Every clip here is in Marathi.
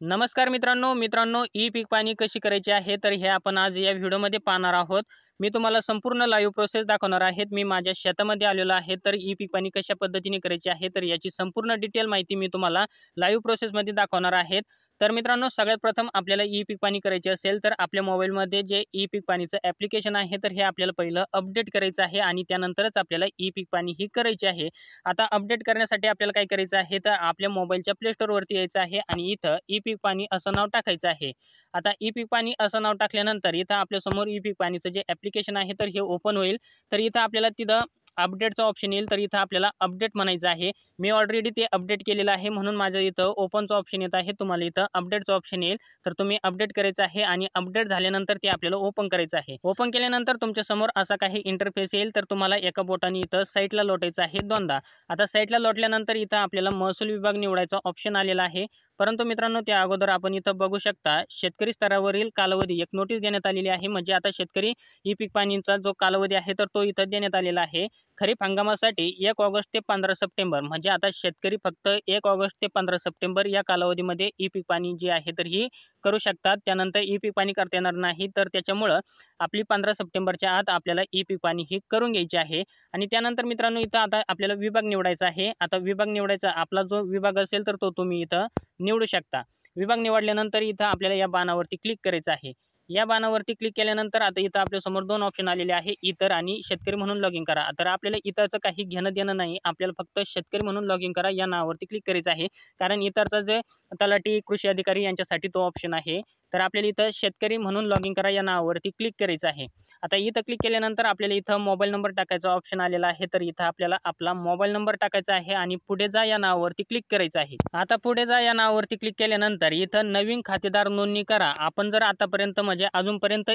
नमस्कार मित्रांनो ई पीक पाणी कशी करायची आहे तर हे आपण आज या व्हिडिओमध्ये पाहणार आहोत। मी तुम्हाला संपूर्ण लाईव्ह प्रोसेस दाखवणार आहे। मी माझ्या शेतामध्ये आलेलो आहे तर ई पीक पाणी कशा पद्धतीने करायची आहे तर याची संपूर्ण डिटेल माहिती मी तुम्हाला लाईव्ह प्रोसेसमध्ये दाखवणार आहे। तर मित्रांनो सगळ्यात प्रथम आपल्याला ई पीक पाणी करायचे असेल तर आपल्या मोबाईलमध्ये जे ई पीक पाणीचं ॲप्लिकेशन आहे तर हे आपल्याला पहिलं अपडेट करायचं आहे आणि त्यानंतरच आपल्याला ई पीक पाणी ही करायची आहे। आता अपडेट करण्यासाठी आपल्याला काय करायचं आहे तर आपल्या मोबाईलच्या प्ले स्टोअरवरती यायचं आहे आणि इथं ई पीक पाणी असं नाव टाकायचं आहे। आता ई पीक पाणी असं नाव टाकल्यानंतर इथं आपल्यासमोर ई पीक पाणीचं जे ॲप्लिकेशन आहे तर हे ओपन होईल। तर इथं आपल्याला तिथं अपडेटचा ऑप्शन येईल तर इथं आपल्याला अपडेट म्हणायचं आहे। मी ऑलरेडी ते अपडेट केलेलं आहे म्हणून माझ्या इथं ओपनचा ऑप्शन येत आहे। तुम्हाला इथं अपडेटचा ऑप्शन येईल तर तुम्ही अपडेट करायचं आहे आणि अपडेट झाल्यानंतर ते आपल्याला ओपन करायचं आहे। ओपन केल्यानंतर तुमच्या समोर असा काही इंटरफेस येईल तर तुम्हाला एका बोटाने इथं साईडला लोटायचं आहे दोनदा। आता साईडला लोटल्यानंतर इथं आपल्याला महसूल विभाग निवडायचा ऑप्शन आलेला आहे। परंतु मित्रांनो त्या अगोदर आपण इथं बघू शकता शेतकरी स्तरावरील कालावधी एक नोटीस देण्यात आलेली आहे। म्हणजे आता शेतकरी ई पीक पाणीचा जो कालावधी आहे तर तो इथं देण्यात आलेला आहे। खरीप हंगामासाठी 1 ऑगस्ट ते 15 सप्टेंबर म्हणजे आता शेतकरी फक्त 1 ऑगस्ट ते 15 सप्टेंबर या कालावधीमध्ये ई पीक पाणी जे आहे तर ही करू शकतात। त्यानंतर ई पीक पाणी करता येणार नाही तर त्याच्यामुळं आपली 15 सप्टेंबरच्या आत आपल्याला ई पीक पाणी ही करून घ्यायची आहे। आणि त्यानंतर मित्रांनो इथं आता आपल्याला विभाग निवडायचा आहे। आता विभाग निवडायचा आपला जो विभाग असेल तर तो तुम्ही इथं निवडू शकता। विभाग निवडल्यानंतर इथं आपल्याला या बाणावरती क्लिक करायचं आहे। या बाणावरती क्लिक केल्यानंतर आता इथं आपल्यासमोर दोन ऑप्शन आलेले आहे, इतर आणि शेतकरी म्हणून लॉगिन करा। तर आपल्याला इतरचं काही घेणं देणं नाही, आपल्याला फक्त शेतकरी म्हणून लॉगिन करा या नावावरती क्लिक करायचं आहे। कारण इतरचा जे तलाठी, कृषी अधिकारी यांच्यासाठी तो ऑप्शन आहे। तर आपल्याला इथं शेतकरी म्हणून लॉगिन करा या नावावरती क्लिक करायचं आहे। आता इथं क्लिक केल्यानंतर आपल्याला इथं मोबाईल नंबर टाकायचा ऑप्शन आलेला आहे। तर इथं आपल्याला आपला मोबाईल नंबर टाकायचा आहे आणि पुढे जा या नावावरती क्लिक करायचं आहे। आता पुढे जा या नावावरती क्लिक केल्यानंतर इथं नवीन खातेदार नोंदणी करा। आपण जर आतापर्यंत म्हणजे अजूनपर्यंत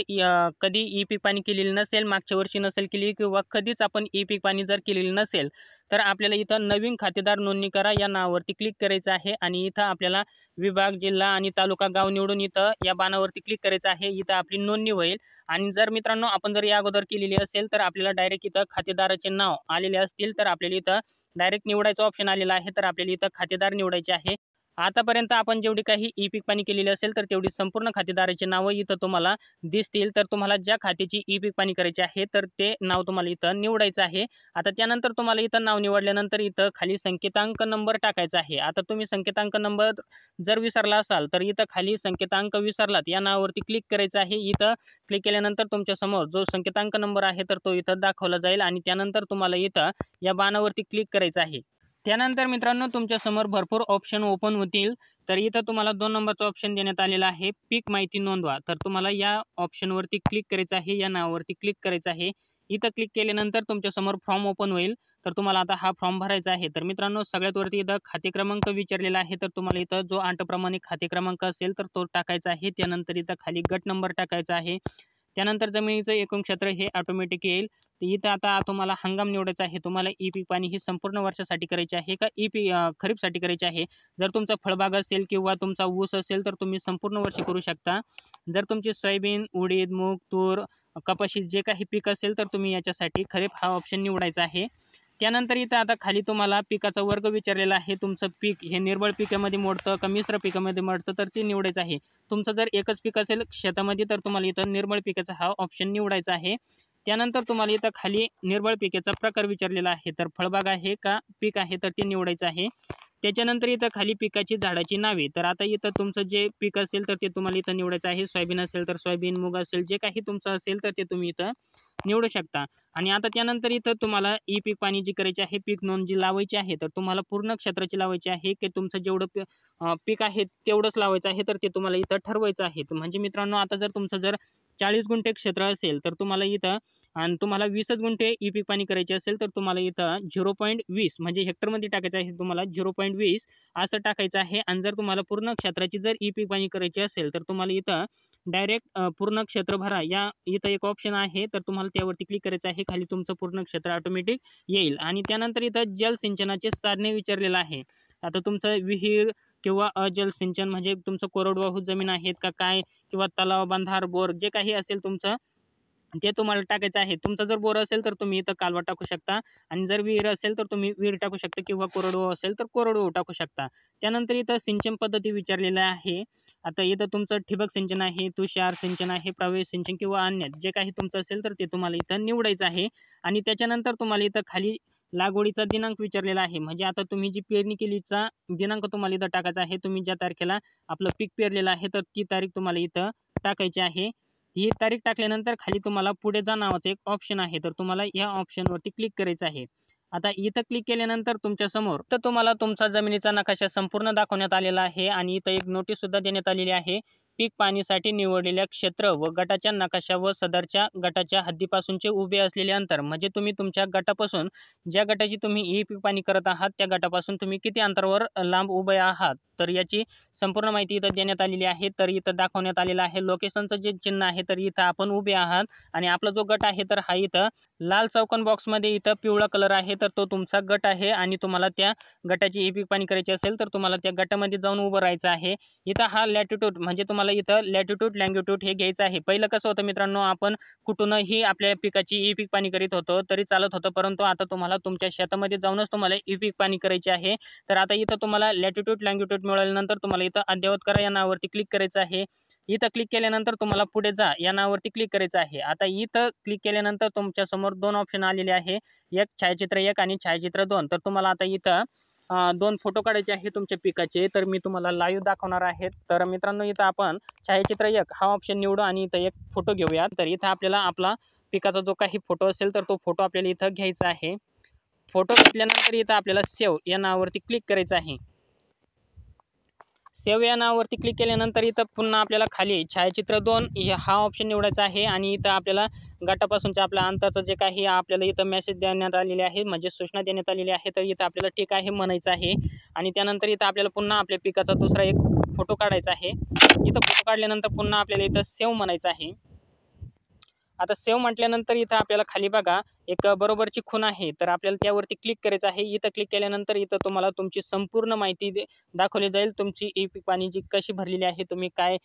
कधी ई पीक पाणी केलेली नसेल, मागच्या वर्षी नसेल केली किंवा कधीच आपण ई पीक पाणी जर केलेली नसेल तर आपल्याला इथं नवीन खातेदार नोंदणी करा या नावावरती क्लिक करायचं आहे। आणि इथं आपल्याला विभाग, जिल्हा आणि तालुका, गाव निवडून इथं या बाणावरती क्लिक करायचं आहे। इथं आपली नोंदणी होईल। आणि जर मित्रांनो आपण जर या अगोदर केलेली असेल तर आपल्याला डायरेक्ट इथं खातेदाराचे नाव आलेले असतील तर आपल्याला इथं डायरेक्ट निवडायचा ऑप्शन आलेला आहे। तर आपल्याला इथं खातेदार निवडायचे आहे। आतापर्यंत आपण जेवढी काही ई पीक पाणी केलेली असेल तर तेवढी संपूर्ण खातेदाराची नावं इथं तुम्हाला दिसतील। तर तुम्हाला ज्या खात्याची ई पीक पाणी करायची आहे तर ते नाव तुम्हाला इथं निवडायचं आहे। आता त्यानंतर तुम्हाला इथं नाव निवडल्यानंतर इथं खाली संकेतांक नंबर टाकायचा आहे। आता तुम्ही संकेतांक नंबर जर विसरला असाल तर इथं खाली संकेतांक विसरलात या नावावरती क्लिक करायचं आहे। इथं क्लिक केल्यानंतर तुमच्या समोर जो संकेतांक नंबर आहे तर तो इथं दाखवला जाईल आणि त्यानंतर तुम्हाला इथं या बाणावरती क्लिक करायचं आहे। त्यानंतर मित्रांनो तुमच्या समोर भरपूर ऑप्शन ओपन होतील। तर इथं तुम्हाला 2 नंबरचा ऑप्शन देण्यात आलेला आहे, पीक माहिती नोंदवा। तर तुम्हाला या ऑप्शनवरती क्लिक करायचं आहे, या नावावरती क्लिक करायचं आहे। इथं क्लिक केल्यानंतर तुमच्या समोर फॉर्म ओपन होईल। तर तुम्हाला आता हा फॉर्म भरायचा आहे। तर मित्रांनो सगळ्यात वरती इथं खाते क्रमांक विचारलेला आहे। तर तुम्हाला इथं जो 8 प्रमाणे खाते क्रमांक असेल तर तो टाकायचा आहे। त्यानंतर इथं खाली गट नंबर टाकायचा आहे। त्यानंतर जमिनीचं एकूण क्षेत्र हे ऑटोमॅटिक येईल। तर इथं आता तुम्हाला हंगाम निवडायचा आहे। तुम्हाला ई पीक पाणी ही संपूर्ण वर्षासाठी करायची आहे का खरीपसाठी करायची आहे। जर तुमचा फळबाग असेल किंवा तुमचा ऊस असेल तर तुम्ही संपूर्ण वर्षी करू शकता। जर तुमची सोयाबीन, उडीद, मूग, तूर, कपाशी जे काही पीक असेल तर तुम्ही याच्यासाठी खरीप हा ऑप्शन निवडायचा आहे। त्यानंतर इथं आता खाली तुम्हाला पिकाचा वर्ग विचारलेला आहे। तुमचं पीक हे निर्बळ पिकामध्ये मोडतं का मिश्र पिकामध्ये मोडतं तर ते निवडायचं आहे। तुमचं जर एकच पीक असेल शेतामध्ये तर तुम्हाला इथं निर्बळ पिकाचा हा ऑप्शन निवडायचा आहे। त्यानंतर तुम्हाला इथं खाली निर्बळ पिकाचा प्रकार विचारलेला आहे। तर फळबाग आहे का पीक आहे तर ते निवडायचं आहे। त्याच्यानंतर इथं खाली पिकाची झाडाची नावे, तर आता इथं तुमचं जे पीक असेल तर ते तुम्हाला इथं निवडायचं आहे। सोयाबीन असेल तर सोयाबीन, मूग असेल जे काही तुमचं असेल तर ते तुम्ही इथं निवडू शकता। आणि आता त्यानंतर इथं तुम्हाला ई पीक पाणी जी करायची आहे, पीक नोंद जी लावायची आहे तर तुम्हाला पूर्ण क्षेत्राची लावायची आहे की तुमचं जेवढं पीक आहे तेवढंच लावायचं आहे तर ते तुम्हाला इथं ठरवायचं आहे। म्हणजे मित्रांनो आता जर तुमचं जर 40 गुंठे क्षेत्र असेल तर तुम्हाला इथं आणि तुम्हाला 20च गुंठे ई पीक पाणी करायचे असेल तर तुम्हाला इथं 0.20 म्हणजे हेक्टरमध्ये टाकायचं आहे, तुम्हाला 0.20 असं टाकायचं आहे। आणि जर तुम्हाला पूर्ण क्षेत्राची जर ई पीक पाणी करायची असेल तर तुम्हाला इथं डायरेक्ट पूर्ण क्षेत्र भरा या इथं एक ऑप्शन आहे। तर तुम्हाला त्यावरती क्लिक करायचं आहे। खाली तुमचं पूर्ण क्षेत्र ऑटोमॅटिक येईल। आणि त्यानंतर इथं जलसिंचनाचे साधने विचारलेलं आहे। आता तुमचं विहीर किंवा अजल सिंचन म्हणजे तुमचं कोरडवाहू जमीन आहेत का काय किंवा तलाव, बंधार, बोर जे काही असेल तुमचं ते तुम्हाला टाकायचं आहे. तुमचा जर बोर असेल तर तुम्ही इथं कालवा टाकू शकता आणि जर विहीर असेल तर तुम्ही विहीर टाकू शकता किंवा कोरडवाहू असेल तर कोरडवाहू टाकू शकता. त्यानंतर इथं सिंचन पद्धती विचारलेल्या आहे. आता इथं तुमचं ठिबक सिंचन आहे, तुषार सिंचन आहे, प्रवेश सिंचन किंवा अन्य जे काही तुमचं असेल तर ते तुम्हाला इथं निवडायचं आहे आणि त्याच्यानंतर तुम्हाला इथं खाली लागवडीचा दिनांक विचारलेला आहे. म्हणजे आता तुम्ही जी पेरणी केलीचा दिनांक तुम्हाला इथं टाकायचा आहे. तुम्ही ज्या तारखेला आपलं पीक पेरलेलं आहे तर ती तारीख तुम्हाला इथं टाकायची आहे. ही तारीख टाकल्यानंतर खाली तुम्हाला पुढे जा नावाचं एक ऑप्शन आहे. तर तुम्हाला या ऑप्शनवरती क्लिक करायचं आहे. आता इथं क्लिक केल्यानंतर तुमच्या समोर तर तुम्हाला तुमचा जमिनीचा नकाशा संपूर्ण दाखवण्यात आलेला आहे आणि इथं एक नोटीस सुद्धा देण्यात आलेली आहे. पीक पाणीसाठी निवडलेल्या क्षेत्र व गटाच्या नकाशा व सदरच्या गटाच्या हद्दीपासूनचे उभे असलेले अंतर म्हणजे तुम्ही तुमच्या गटापासून ज्या गटाची तुम्ही ई पीक पाणी करत आहात त्या गटापासून तुम्ही किती अंतरावर लांब उभे आहात तर याची संपूर्ण माहिती इथं देण्यात आलेली आहे. तर इथं दाखवण्यात आलेलं आहे लोकेशनचं जे चिन्ह आहे तर इथं आपण उभे आहात आणि आपला जो गट आहे तर हा इथं लाल चौकोन बॉक्समध्ये इथं पिवळा कलर आहे तर तो तुमचा गट आहे आणि तुम्हाला त्या गटाची ई पीक पाणी करायची असेल तर तुम्हाला त्या गटामध्ये जाऊन उभं राहायचं आहे. इथं हा लॅटिट्यूड म्हणजे तुम्हाला इथं लॅटिट्यूड लँगिट्यूड हे घ्यायचं आहे. पहिलं कसं होतं मित्रांनो आपण कुठूनही आपल्या पिकाची ई पीक पाणी करीत होतो तरी चालत होतं परंतु आता तुम्हाला तुमच्या शेतामध्ये जाऊनच तुम्हाला ई पीक पाणी करायचे आहे. तर आता इथं तुम्हाला लॅटिट्यूड लँगिट्यूड मिळाल्यानंतर तुम्हाला इथं अद्ययावत करा या नावावरती क्लिक करायचं आहे. इथं क्लिक केल्यानंतर तुम्हाला पुढे जा या नावावरती क्लिक करायचं आहे. आता इथं क्लिक केल्यानंतर तुमच्या समोर 2 ऑप्शन आलेले आहे. एक छायाचित्र 1 आणि छायाचित्र 2. तर तुम्हाला आता इथं 2 फोटो काढायचे आहे तुमच्या पिकाचे. तर मी तुम्हाला लाईव्ह दाखवणार आहे. तर मित्रांनो इथं आपण छायाचित्र 1 हा ऑप्शन निवडू आणि इथं एक फोटो घेऊया. तर इथं आपल्याला आपला पिकाचा जो काही फोटो असेल तर तो फोटो आपल्याला इथं घ्यायचा आहे. फोटो घेतल्यानंतर इथं आपल्याला सेव्ह या नावावरती क्लिक करायचं आहे. सेव्ह या नावावरती क्लिक केल्यानंतर इथं पुन्हा आपल्याला खाली छायाचित्र 2 हा ऑप्शन निवडायचा आहे आणि इथं आपल्याला गटापासूनच्या आपल्या अंतराचं जे काही आपल्याला इथं मेसेज देण्यात आलेले आहे म्हणजे सूचना देण्यात आलेली आहे. तर इथं आपल्याला ठीक आहे म्हणायचं आहे आणि त्यानंतर इथं आपल्याला पुन्हा आपल्या पिकाचा दुसरा एक फोटो काढायचा आहे. इथं फोटो काढल्यानंतर पुन्हा आपल्याला इथं सेव्ह म्हणायचं आहे. आता सेव्ह म्हटल्यानंतर इथं आपल्याला खाली बघा एक बरोबरची खूण आहे तर आपल्याला त्यावरती क्लिक करायचं आहे. इथं क्लिक केल्यानंतर इथं तुम्हाला तुमची संपूर्ण माहिती दाखवली जाईल. तुमची ई पीक पाणी जी कशी भरलेली आहे तुम्ही काय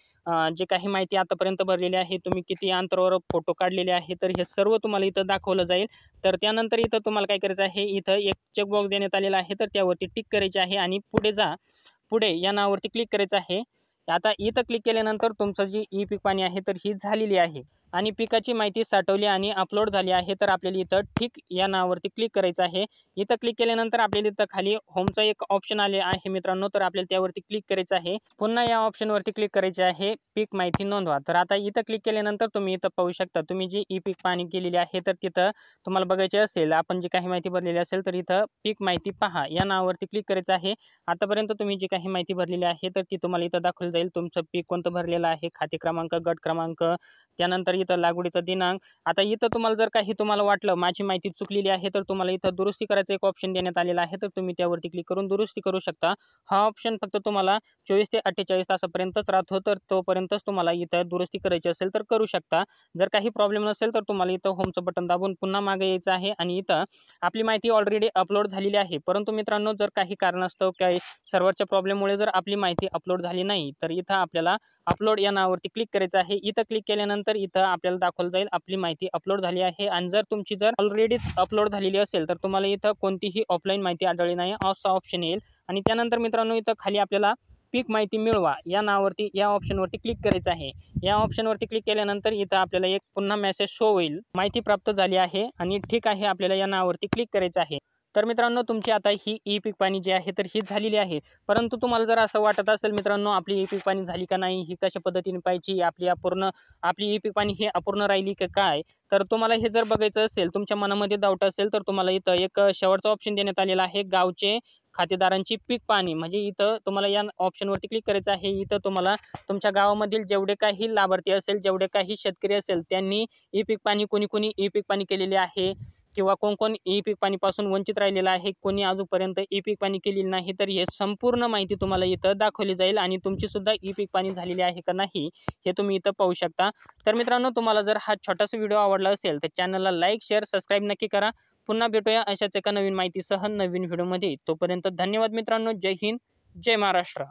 जे काही माहिती आतापर्यंत भरलेली आहे तुम्ही किती अंतरावर फोटो काढलेले आहे तर हे सर्व तुम्हाला इथं दाखवलं जाईल. तर त्यानंतर इथं तुम्हाला काय करायचं आहे इथं एक चेकबॉक्स देण्यात आलेला आहे तर त्यावरती टिक करायची आहे आणि पुढे जा पुढे या नावावरती क्लिक करायचं आहे. आता इथं क्लिक केल्यानंतर तुमचं जी ई पीक पाणी आहे तर ही झालेली आहे आणि पिकाची माहिती साठवली आणि अपलोड झाली आहे. तर आपल्याला इथं ठीक या नावावरती क्लिक करायचं आहे. इथं क्लिक केल्यानंतर आपल्याला इथं खाली होमचा एक ऑप्शन आले आहे मित्रांनो तर आपल्याला त्यावरती क्लिक करायचं आहे. पुन्हा या ऑप्शनवरती क्लिक करायचे आहे पीक माहिती नोंदवा. तर आता इथं क्लिक केल्यानंतर तुम्ही इथं पाहू शकता तुम्ही जी ई पीक पाणी केलेली आहे तर तिथं तुम्हाला बघायचे असेल आपण जी काही माहिती भरलेली असेल तर इथं पीक माहिती पहा या नावावरती क्लिक करायचं आहे. आतापर्यंत तुम्ही जी काही माहिती भरलेली आहे तर ती तुम्हाला इथं दाखवली जाईल. तुमचं पीक कोणतं भरलेलं आहे, खाते क्रमांक, गट क्रमांक, त्यानंतर इथं लागवडीचा दिनांक. आता इथं तुम्हाला जर काही तुम्हाला वाटलं माझी माहिती चुकलेली आहे तर तुम्हाला इथं दुरुस्ती करायचं एक ऑप्शन देण्यात आलेला आहे. तर तुम्ही त्यावरती क्लिक करून दुरुस्ती करू शकता. हा ऑप्शन फक्त तुम्हाला 24 ते 48 तासापर्यंतच राहतो. तर तोपर्यंतच तुम्हाला इथं दुरुस्ती करायची असेल तर करू शकता. जर काही प्रॉब्लेम नसेल तर तुम्हाला इथं होमचं बटन दाबून पुन्हा मागे यायचं आहे आणि इथं आपली माहिती ऑलरेडी अपलोड झालेली आहे. परंतु मित्रांनो जर काही कारणास्तव काही सर्व्हरच्या प्रॉब्लेममुळे जर आपली माहिती अपलोड झाली नाही तर इथं आपल्याला अपलोड या नावावरती क्लिक करायचं आहे. इथं क्लिक केल्यानंतर इथं आपल्याला दाखवलं जाईल आपली माहिती अपलोड झाली आहे आणि जर तुमची जर ऑलरेडीच अपलोड झालेली असेल तर तुम्हाला इथं कोणतीही ऑफलाईन माहिती आढळली नाही असा ऑप्शन येईल. आणि त्यानंतर मित्रांनो इथं खाली आपल्याला पीक माहिती मिळवा या नावावरती या ऑप्शनवरती क्लिक करायचं आहे. या ऑप्शनवरती क्लिक केल्यानंतर इथं आपल्याला एक पुन्हा मेसेज शो होईल माहिती प्राप्त झाली आहे आणि ठीक आहे आपल्याला या नावावरती क्लिक करायचं आहे. तर मित्रांनो तुमची आता ही ई पीक पाणी जी आहे तर ही झालेली आहे. परंतु तुम्हाला जर असं वाटत असेल मित्रांनो आपली ई पीक पाणी झाली का नाही ही कशा पद्धतीने पाहिजे आपली ई पीक पाणी ही अपूर्ण राहिली का काय तर तुम्हाला हे जर बघायचं असेल तुमच्या मनामध्ये डाऊट असेल तर तुम्हाला इथं एक शेवटचा ऑप्शन देण्यात आलेला आहे गावचे खातेदारांची पीक पाणी म्हणजे इथं तुम्हाला या ऑप्शनवरती क्लिक करायचं आहे. इथं तुम्हाला तुमच्या गावामधील जेवढे काही लाभार्थी असेल जेवढे काही शेतकरी असेल त्यांनी ई पीक पाणी कोणी ई पीक पाणी केलेले आहे किंवा कोण ई पीक पाणीपासून वंचित राहिलेलं आहे कोणी अजूनपर्यंत ई पीक पाणी केलेली नाही तर हे संपूर्ण माहिती तुम्हाला इथं दाखवली जाईल आणि तुमची सुद्धा ई पीक पाणी झालेली आहे का नाही हे तुम्ही इथं पाहू शकता. तर मित्रांनो तुम्हाला जर हा छोटासा व्हिडिओ आवडला असेल तर चॅनलला लाईक शेअर सबस्क्राईब नक्की करा. पुन्हा भेटूया अशाच एका नवीन माहितीसह नवीन व्हिडिओमध्ये. तोपर्यंत धन्यवाद मित्रांनो. जय हिंद जय महाराष्ट्र.